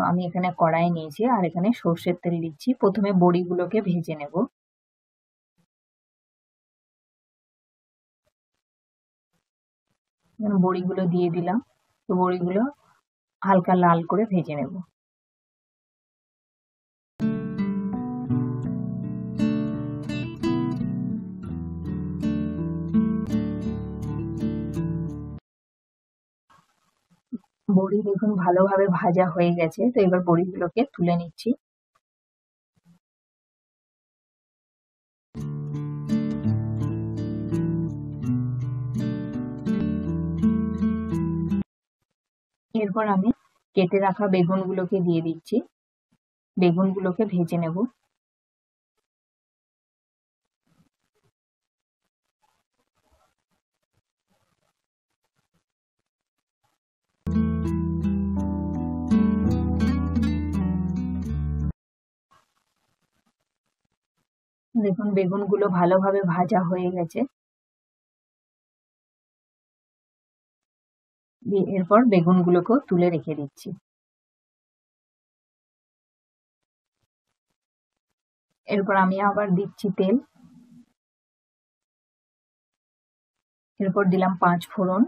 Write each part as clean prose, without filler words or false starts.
আমি এখানে কড়াই নিয়েছি আর এখানে সর্ষের তেল দিচ্ছি। প্রথমে বড়িগুলোকে ভেজে নেব। বড়িগুলো দিয়ে দিলাম, তো বড়িগুলো হালকা লাল করে ভেজে নেব। বড়ি দেখুন ভালোভাবে ভাজা হয়ে গেছে, তো এবার বড়িগুলোকে তুলে নিচ্ছি। এরপর আমি কেটে রাখা বেগুনগুলোকে দিয়ে দিচ্ছি। বেগুনগুলোকে ভেজে নেব। দেখুন বেগুনগুলো ভালোভাবে ভাজা হয়ে গেছে। এরপর বেগুনগুলোকেও তুলে রেখে দিচ্ছি। এরপর আমি আবার দিচ্ছি তেল। এরপর দিলাম 5 ফোড়ন।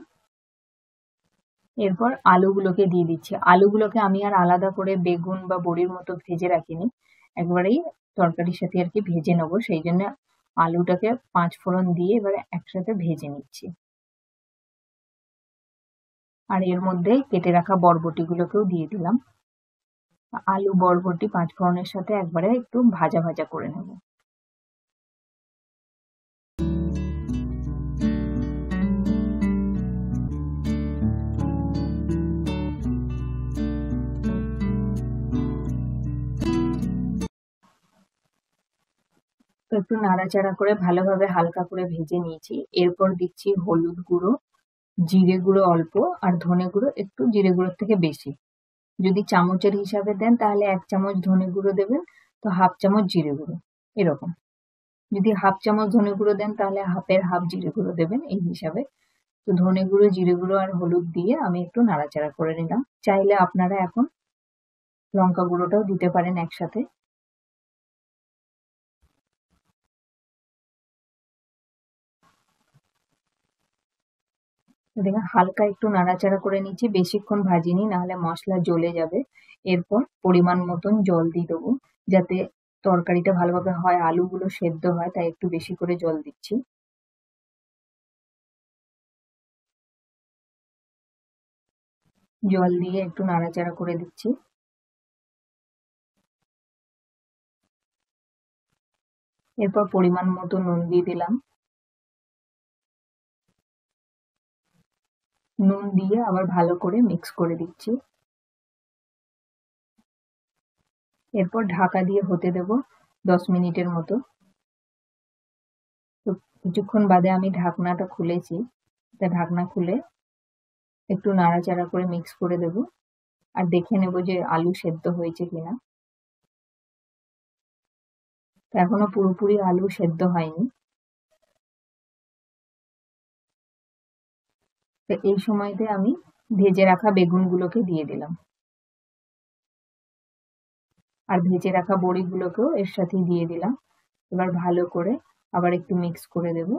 এরপর আলুগুলোকে দিয়ে দিচ্ছি। আলুগুলোকে আমি আর আলাদা করে বেগুন বা বড়ির মতো ভেজে রাখিনি, একবারেই তরকারির সাথে আর কি ভেজে নেবো, সেই জন্য আলুটাকে 5 ফোড়ন দিয়ে এবারে একসাথে ভেজে নিচ্ছি। আর এর মধ্যে কেটে রাখা বরবটিগুলোকেও দিয়ে দিলাম। আলু বরবটি 5 ফোড়নের সাথে একবারে একটু ভাজা ভাজা করে নেব। তো একটু নাড়াচাড়া করে ভালোভাবে হালকা করে ভেজে নিয়েছি। এরপর দিচ্ছি হলুদ গুঁড়ো, জিরে গুঁড়ো অল্প, আর ধনে গুঁড়ো একটু জিরে গুঁড়োর থেকে বেশি। যদি চামচের হিসাবে দেন তাহলে 1 চামচ ধনে গুঁড়ো দেবেন, তো হাফ চামচ জিরে গুঁড়ো এরকম। যদি হাফ চামচ ধনে গুঁড়ো দেন তাহলে হাফের হাফ জিরে গুঁড়ো দেবেন এই হিসাবে। তো ধনে গুঁড়ো, জিরে গুঁড়ো আর হলুদ দিয়ে আমি একটু নাড়াচাড়া করে নিলাম। চাইলে আপনারা এখন লঙ্কা গুঁড়োটাও দিতে পারেন একসাথে। দেখুন হালকা একটু নাড়াচাড়া করে নিচ্ছি, বেশিক্ষণ ভাজিনি, নাহলে মশলা জ্বলে যাবে। এরপর পরিমাণ মতন জল দিয়ে দেবো, যাতে তরকারিটা ভালোভাবে হয়, আলুগুলো সেদ্ধ হয়, তাই একটু বেশি করে জল দিচ্ছি। জল দিয়ে একটু নাড়াচাড়া করে দিচ্ছি। এরপর পরিমাণ মতো নুন দিয়ে দিলাম। নুন দিয়ে আবার ভালো করে মিক্স করে দিচ্ছি। এরপর ঢাকা দিয়ে হতে দেব 10 মিনিটের মতো। তো কিছুক্ষণ বাদে আমি ঢাকনাটা খুলেছি, তা ঢাকনা খুলে একটু নাড়াচাড়া করে মিক্স করে দেব, আর দেখে নেব যে আলু সেদ্ধ হয়েছে কিনা। তো এখনো পুরোপুরি আলু সেদ্ধ হয়নি। তো এই সময়তে আমি ভেজে রাখা বেগুনগুলোকে দিয়ে দিলাম, আর ভেজে রাখা বড়িগুলোকেও এর সাথে দিয়ে দিলাম। এবার ভালো করে আবার একটু মিক্স করে দেব।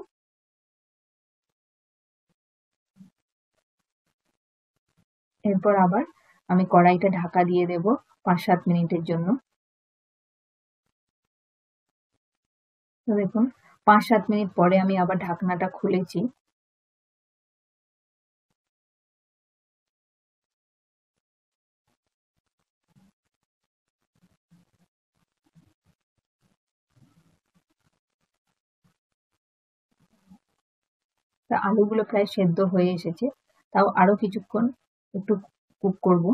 এরপর আবার আমি কড়াইটা ঢাকা দিয়ে দেব 5-7 মিনিটের জন্য। তো দেখুন 5-7 মিনিট পরে আমি আবার ঢাকনাটা খুলেছি। তা আলুগুলো প্রায় সেদ্ধ হয়ে এসেছে, তাও আরো কিছুক্ষণ একটু কুক করব।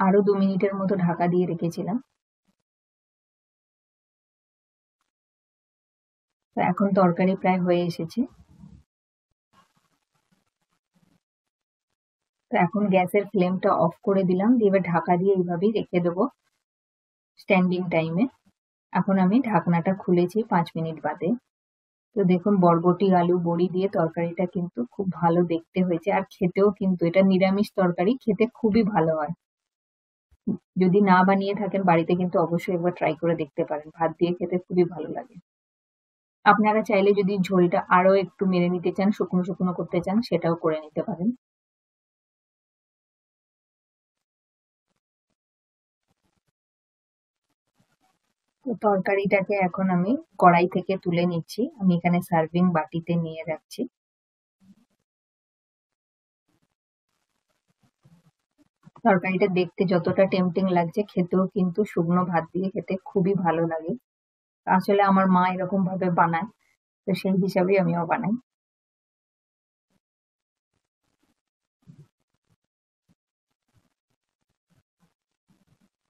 আরো 2 মিনিটের মতো ঢাকা দিয়ে রেখেছিলাম। তো এখন তরকারি প্রায় হয়ে এসেছে। তো এখন গ্যাসের ফ্লেমটা অফ করে দিলাম, দিয়ে এবার ঢাকা দিয়ে এইভাবেই রেখে দেবো স্ট্যান্ডিং টাইমে। এখন আমি ঢাকনাটা খুলেছি 5 মিনিট বাদে। তো দেখুন বরবটি আলু বড়ি দিয়ে তরকারিটা কিন্তু খুব ভালো দেখতে হয়েছে, আর খেতেও কিন্তু এটা নিরামিষ তরকারি, খেতে খুবই ভালো হয়। যদি না বানিয়ে থাকেন বাড়িতে কিন্তু অবশ্যই একবার ট্রাই করে দেখতে পারেন, ভাত দিয়ে খেতে খুবই ভালো লাগে। আপনারা চাইলে যদি ঝোলটা আরো একটু মেরে নিতে চান, শুকনো শুকনো করতে চান, সেটাও করে নিতে পারেন। তো তরকারিটাকে এখন আমি কড়াই থেকে তুলে নিচ্ছি, আমি এখানে সার্ভিং বাটিতে নিয়ে রাখছি। তরকারিটা দেখতে যতটা টেম্পটিং লাগছে, খেতেও কিন্তু শুকনো ভাত দিয়ে খেতে খুবই ভালো লাগে। আসলে আমার মা এরকম ভাবে বানায়, তো সেই হিসাবেই আমিও বানাই।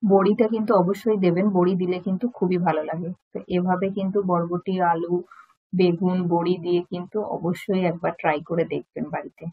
বড়িটা কিন্তু অবশ্যই দেবেন, বড়ি দিলে কিন্তু খুবই ভালো লাগে। তো এভাবে কিন্তু বরবটি আলু বেগুন বড়ি দিয়ে কিন্তু অবশ্যই একবার ট্রাই করে দেখবেন বাড়িতে।